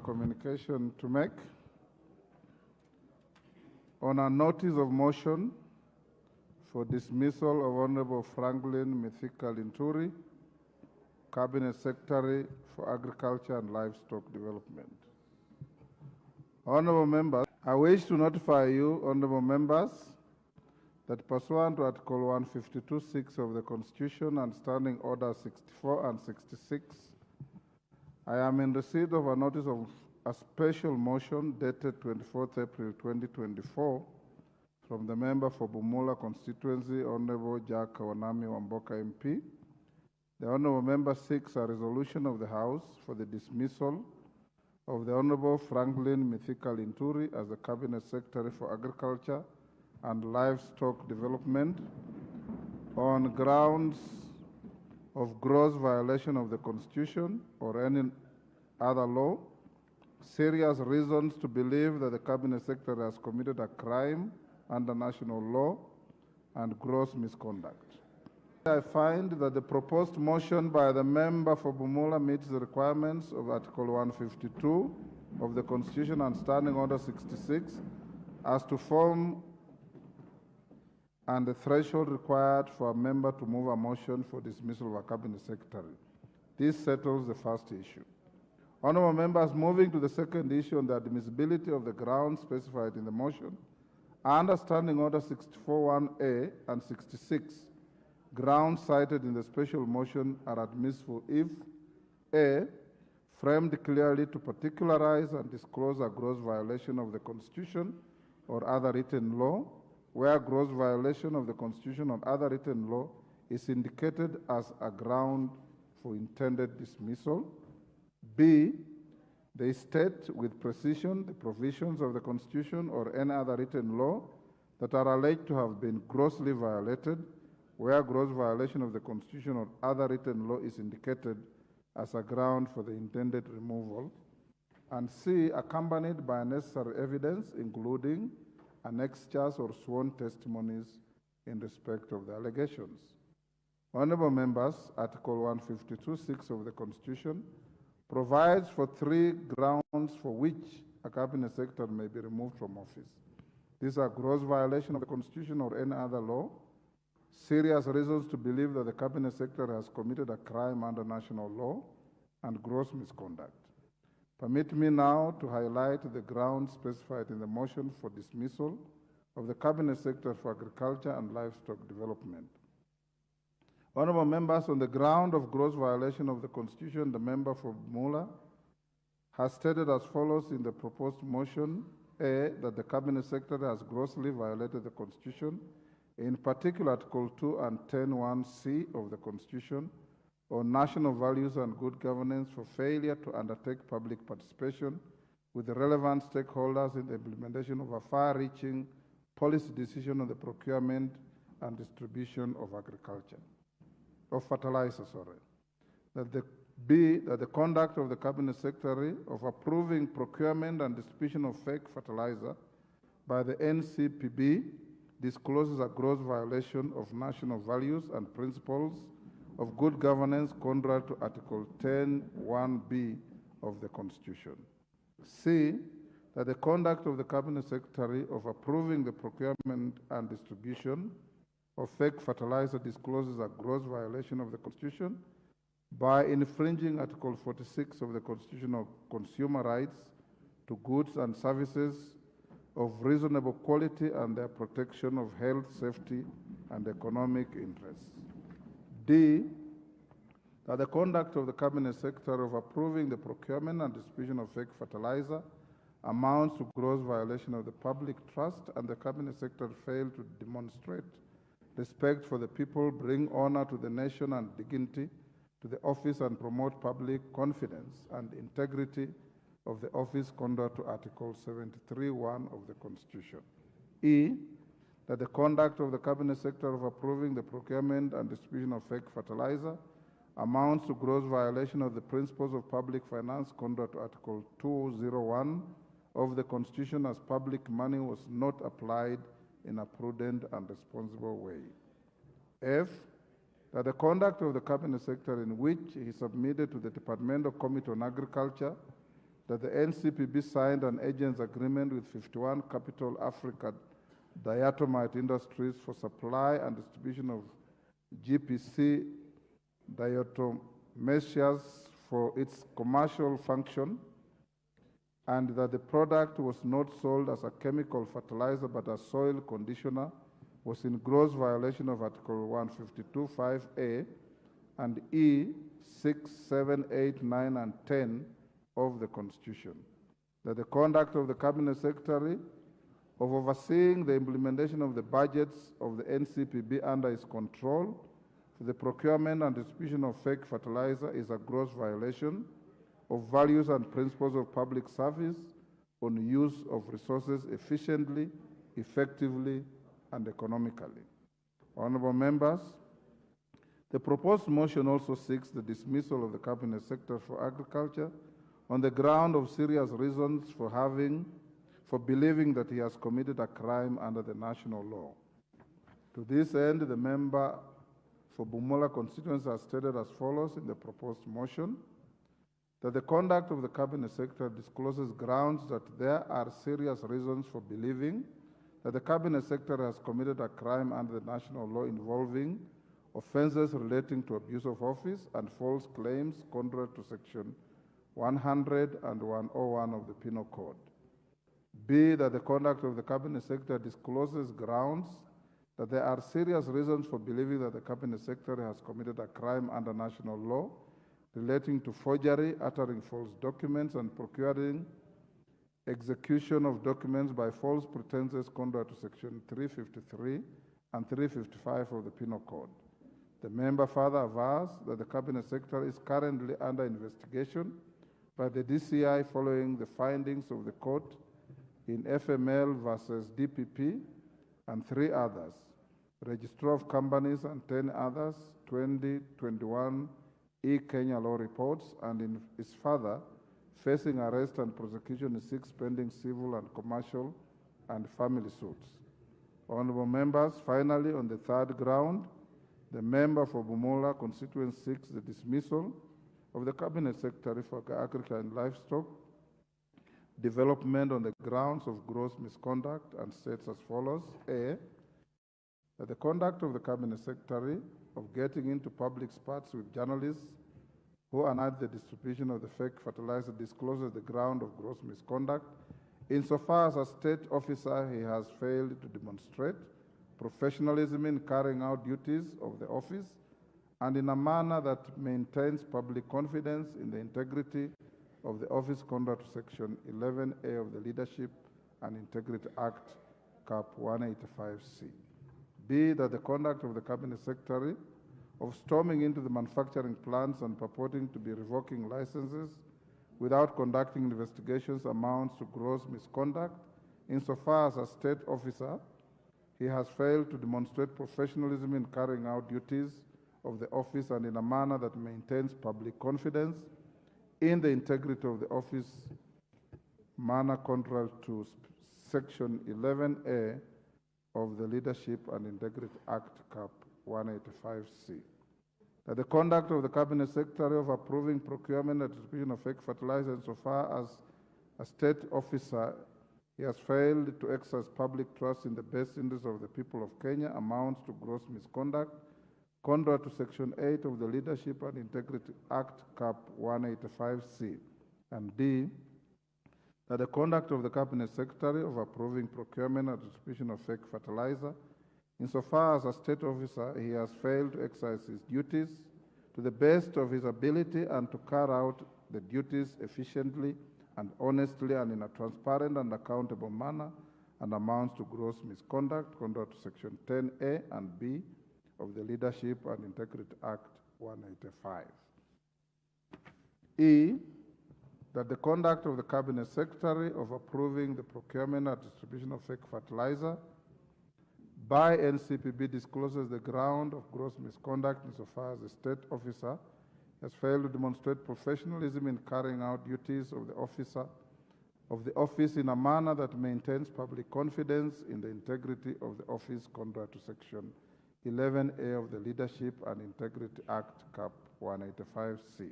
communication to make. On a notice of motion for dismissal of Honorable Franklin Mithika Linturi, Cabinet Secretary for Agriculture and Livestock Development. Honorable members, I wish to notify you, honorable members, that pursuant to Article 152(6) of the Constitution and Standing Order 64 and 66, I am in receipt of a notice of a special motion dated 24th April 2024 from the member for Bumula constituency, Honorable GACHAGUA Wamboka MP. The honorable member seeks a resolution of the House for the dismissal of the Honorable Franklin Mithika Linturi as the Cabinet Secretary for Agriculture and Livestock Development on grounds of gross violation of the Constitution or any other law, serious reasons to believe that the Cabinet Secretary has committed a crime under national law, and gross misconduct. I find that the proposed motion by the member for Bumula meets the requirements of Article 152 of the Constitution and Standing Order 66 as to form and the threshold required for a member to move a motion for dismissal of a Cabinet Secretary. This settles the first issue. Honourable members, moving to the second issue on the admissibility of the grounds specified in the motion, under Standing Order 64(1)A and 66, grounds cited in the special motion are admissible if A, framed clearly to particularize and disclose a gross violation of the Constitution or other written law, where gross violation of the Constitution or other written law is indicated as a ground for intended dismissal. B, they state with precision the provisions of the Constitution or any other written law that are alleged to have been grossly violated, where gross violation of the Constitution or other written law is indicated as a ground for the intended removal. And C, accompanied by necessary evidence, including annexures or sworn testimonies in respect of the allegations. Honorable members, Article 152(6) of the Constitution provides for 3 grounds for which a Cabinet Secretary may be removed from office. These are gross violation of the Constitution or any other law, serious reasons to believe that the Cabinet Secretary has committed a crime under national law, and gross misconduct. Permit me now to highlight the grounds specified in the motion for dismissal of the Cabinet Secretary for Agriculture and Livestock Development. Honourable members, on the ground of gross violation of the Constitution, the member for Bumula has stated as follows in the proposed motion: A, that the Cabinet Secretary has grossly violated the Constitution, in particular Article 2 and 10(1)(c) of the Constitution on national values and good governance for failure to undertake public participation with the relevant stakeholders in the implementation of a far-reaching policy decision on the procurement and distribution of fertilizer. That the conduct of the Cabinet Secretary of approving procurement and distribution of fake fertilizer by the NCPB discloses a gross violation of national values and principles of good governance contrary to Article 10(1)(b) of the Constitution. C, that the conduct of the Cabinet Secretary of approving the procurement and distribution of fake fertilizer discloses a gross violation of the Constitution by infringing Article 46 of the Constitution of Consumer Rights to goods and services of reasonable quality and their protection of health, safety, and economic interests. D, that the conduct of the Cabinet Secretary of approving the procurement and distribution of fake fertilizer amounts to gross violation of the public trust, and the Cabinet Secretary failed to demonstrate respect for the people, bring honor to the nation and dignity to the office, and promote public confidence and integrity of the office contrary to Article 73(1) of the Constitution. E, that the conduct of the Cabinet Secretary of approving the procurement and distribution of fake fertilizer amounts to gross violation of the principles of public finance contrary to Article 201 of the Constitution, as public money was not applied in a prudent and responsible way. F, that the conduct of the Cabinet Secretary in which he submitted to the Departmental Committee on Agriculture that the NCPB signed an agent's agreement with 51 Capital Africa Diatomite Industries for supply and distribution of GPC diatomaceous for its commercial function, and that the product was not sold as a chemical fertilizer but as soil conditioner, was in gross violation of Article 152(5)(a) and E 6, 7, 8, 9, and 10 of the Constitution. That the conduct of the Cabinet Secretary of overseeing the implementation of the budgets of the NCPB under his control for the procurement and distribution of fake fertilizer is a gross violation of values and principles of public service on use of resources efficiently, effectively, and economically. Honorable members, the proposed motion also seeks the dismissal of the Cabinet Secretary for Agriculture on the ground of serious reasons for believing that he has committed a crime under the national law. To this end, the member for Bumula constituency has stated as follows in the proposed motion: that the conduct of the Cabinet Secretary discloses grounds that there are serious reasons for believing that the Cabinet Secretary has committed a crime under the national law involving offences relating to abuse of office and false claims contrary to Section 100 and 101 of the Penal Code. B, that the conduct of the Cabinet Secretary discloses grounds that there are serious reasons for believing that the Cabinet Secretary has committed a crime under national law relating to forgery, uttering false documents, and procuring execution of documents by false pretenses contrary to Section 353 and 355 of the Penal Code. The member further avers that the Cabinet Secretary is currently under investigation by the DCI following the findings of the court in FML versus DPP and 3 others, Registrar of Companies and 10 others, 2021 Kenya law reports, and is further facing arrest and prosecution in 6 pending civil and commercial and family suits. Honorable members, finally, on the third ground, the member for Bumula constituency seeks the dismissal of the Cabinet Secretary for Agriculture and Livestock Development on the grounds of gross misconduct, and states as follows: A, that the conduct of the Cabinet Secretary of getting into public spats with journalists who unearthed the distribution of the fake fertilizer discloses the ground of gross misconduct insofar as a state officer he has failed to demonstrate professionalism in carrying out duties of the office and in a manner that maintains public confidence in the integrity of the office contrary to Section 11A of the Leadership and Integrity Act, Cap 185C. B, that the conduct of the Cabinet Secretary of storming into the manufacturing plants and purporting to be revoking licenses without conducting investigations amounts to gross misconduct insofar as a state officer he has failed to demonstrate professionalism in carrying out duties of the office and in a manner that maintains public confidence in the integrity of the office, manner contrary to Section 11A of the Leadership and Integrity Act, Cap 185C. That the conduct of the Cabinet Secretary of approving procurement and distribution of fake fertilizer insofar as a state officer he has failed to exercise public trust in the best interest of the people of Kenya amounts to gross misconduct contrary to Section 8 of the Leadership and Integrity Act, Cap 185C. And D, that the conduct of the Cabinet Secretary of approving procurement and distribution of fake fertilizer insofar as a state officer he has failed to exercise his duties to the best of his ability and to carry out the duties efficiently and honestly and in a transparent and accountable manner and amounts to gross misconduct contrary to Section 10A and B of the Leadership and Integrity Act 185. E, that the conduct of the Cabinet Secretary of approving the procurement and distribution of fake fertilizer by NCPB discloses the ground of gross misconduct insofar as the state officer has failed to demonstrate professionalism in carrying out duties of the office in a manner that maintains public confidence in the integrity of the office contrary to Section 11A of the Leadership and Integrity Act, Cap 185C.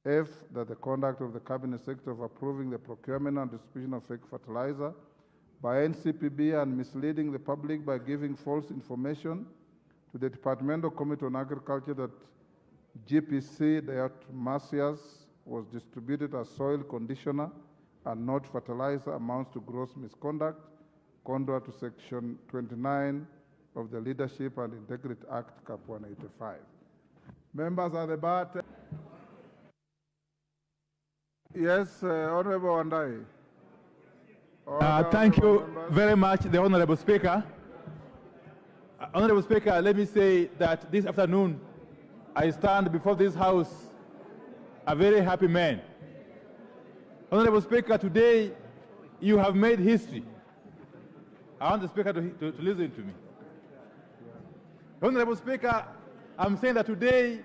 F, that the conduct of the Cabinet Secretary of approving the procurement and distribution of fake fertilizer by NCPB and misleading the public by giving false information to the Departmental Committee on Agriculture that GPC diatomaceous was distributed as soil conditioner and not fertilizer amounts to gross misconduct, contrary to Section 29 of the Leadership and Integrity Act, Cap 185. Members at the bar. Yes, Honorable Wandayi. Thank you very much, the Honorable Speaker. Honorable Speaker, let me say that this afternoon I stand before this House a very happy man. Honorable Speaker, today you have made history. I want the Speaker to listen to me. Honorable Speaker, I'm saying that today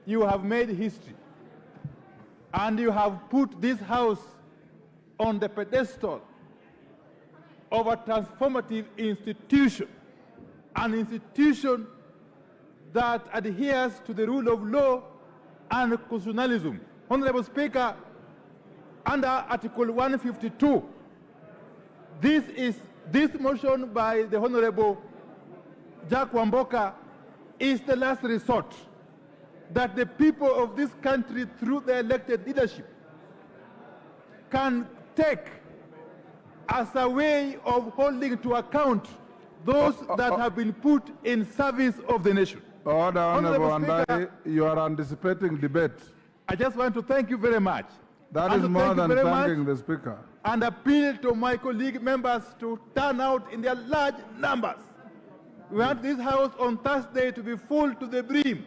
you have made history and you have put this House on the pedestal of a transformative institution, an institution that adheres to the rule of law and constitutionalism. Honorable Speaker, under Article 152, this motion by the Honorable Wamboka is the last resort that the people of this country, through the elected leadership, can take as a way of holding to account those that have been put in service of the nation. Order, Honorable Wandayi, you are anticipating debate. I just want to thank you very much. That is more than thanking the Speaker. And appeal to my colleague members to turn out in their large numbers. We want this House on Thursday to be full to the brim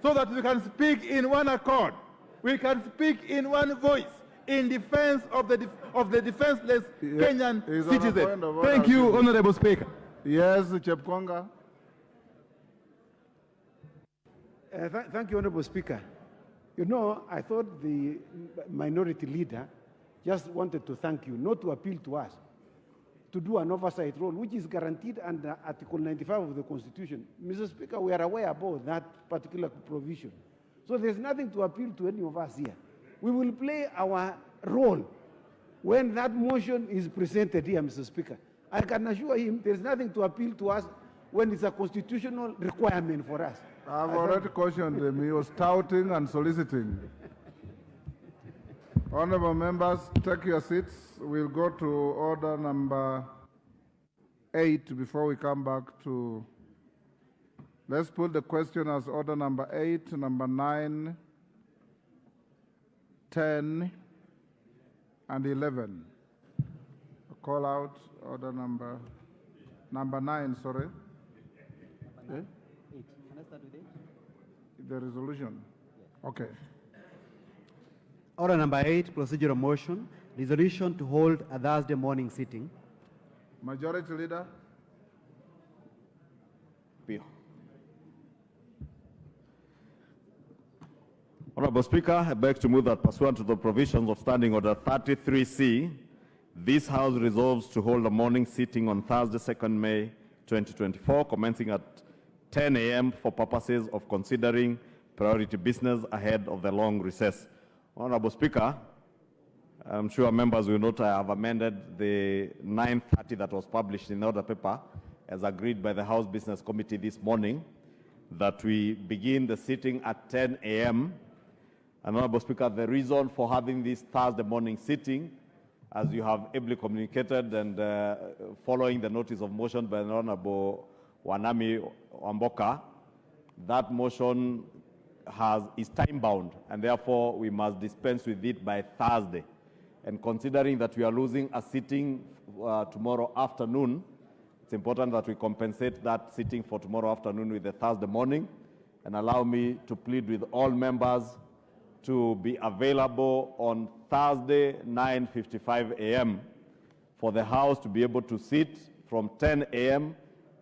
so that we can speak in one accord. We can speak in one voice in defense of the defenseless Kenyan citizen. Thank you, Honorable Speaker. Yes, Chepkonga. Thank you, Honorable Speaker. You know, I thought the minority leader just wanted to thank you, not to appeal to us, to do an oversight role, which is guaranteed under Article 95 of the Constitution. Mr. Speaker, we are aware about that particular provision. So there's nothing to appeal to any of us here. We will play our role when that motion is presented here, Mr. Speaker. I can assure him there's nothing to appeal to us when it's a constitutional requirement for us. I've already cautioned him. He was touting and soliciting. Honorable members, take your seats. We'll go to order number 8 before we come back to... Let's put the question as order number 8, number 9, 10, and 11. Call out order number 9, sorry. Number 8. Can I start with 8? The resolution. Yes. Okay. Order number 8, procedural motion, resolution to hold a Thursday morning sitting. Majority Leader. Opio. Honorable Speaker, I beg to move that pursuant to the provisions of Standing Order 33C, this House resolves to hold a morning sitting on Thursday, 2nd May 2024, commencing at 10 a.m. for purposes of considering priority business ahead of the long recess. Honorable Speaker, I'm sure members will note I have amended the 9:30 that was published in the order paper as agreed by the House Business Committee this morning, that we begin the sitting at 10 a.m. And Honorable Speaker, the reason for having this Thursday morning sitting, as you have ably communicated and following the notice of motion by the Honorable Wandayi Wamboka, that motion is time-bound, and therefore we must dispense with it by Thursday. And considering that we are losing a sitting tomorrow afternoon, it's important that we compensate that sitting for tomorrow afternoon with the Thursday morning, and allow me to plead with all members to be available on Thursday, 9:55 a.m. for the House to be able to sit from 10 a.m.,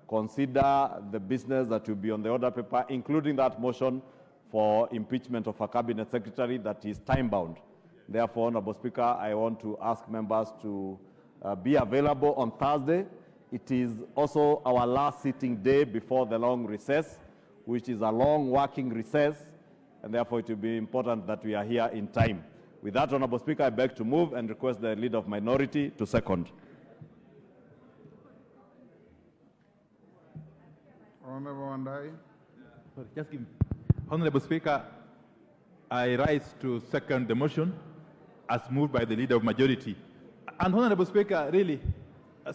consider the business that will be on the order paper, including that motion for impeachment of a cabinet secretary that is time-bound. Therefore, Honorable Speaker, I want to ask members to be available on Thursday. It is also our last sitting day before the long recess, which is a long working recess. and therefore it will be important that we are here in time. With that, Honorable Speaker, I beg to move and request the Leader of Minority to second. Honorable Wandayi. Sorry, just give me. Honorable Speaker, I rise to second the motion as moved by the Leader of Majority. And Honorable Speaker, really,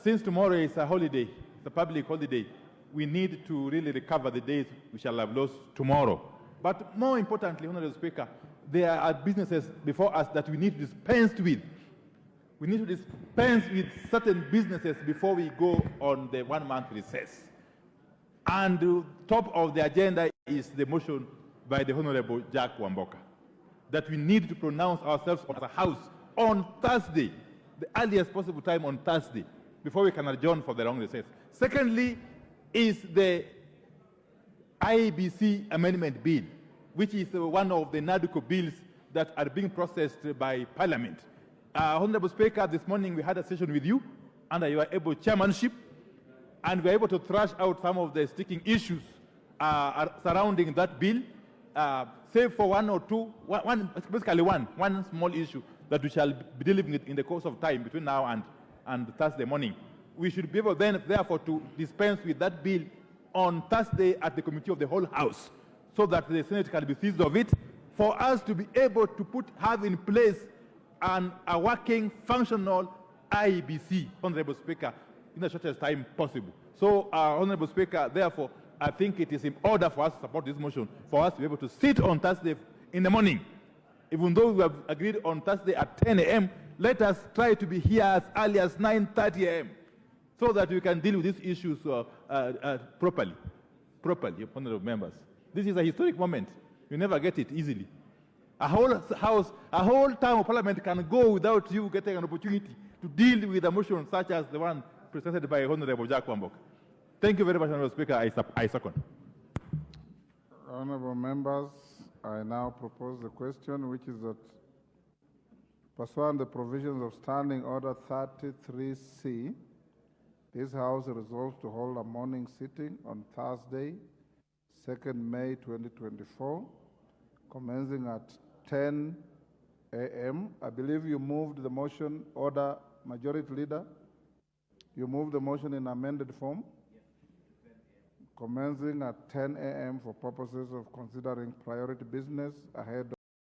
since tomorrow is a holiday, it's a public holiday, we need to really recover the days we shall have lost tomorrow. But more importantly, Honorable Speaker, there are businesses before us that we need to dispense with. We need to dispense with certain businesses before we go on the 1 month recess. And top of the agenda is the motion by the Honorable Jack Wamboka that we need to pronounce ourselves as a House on Thursday, the earliest possible time on Thursday, before we can adjourn for the long recess. Secondly is the IBC Amendment Bill, which is one of the NADCO bills that are being processed by Parliament. Honorable Speaker, this morning we had a session with you under your able chairmanship, and we were able to thrash out some of the sticking issues surrounding that bill, save for one or two, basically one small issue that we shall be dealing with in the course of time between now and Thursday morning. We should be able then, therefore, to dispense with that bill on Thursday at the Committee of the Whole House, so that the Senate can be seized of it, for us to be able to have in place a working, functional IBC, Honorable Speaker, in the shortest time possible. So, Honorable Speaker, therefore, I think it is in order for us to support this motion, for us to be able to sit on Thursday in the morning. Even though we have agreed on Thursday at 10 a.m., let us try to be here as early as 9:30 a.m. so that we can deal with these issues properly, honorable members. This is a historic moment. You never get it easily. A whole house, a whole term of Parliament can go without you getting an opportunity to deal with a motion such as the one presented by Honorable Jack Wamboka. Thank you very much, Honorable Speaker. I second. Honorable members, I now propose the question, which is that pursuant to the provisions of Standing Order 33C, this House resolves to hold a morning sitting on Thursday, 2nd May 2024, commencing at 10 a.m. I believe you moved the motion, Order Majority Leader. You moved the motion in amended form, commencing at 10 a.m. for purposes of considering priority business ahead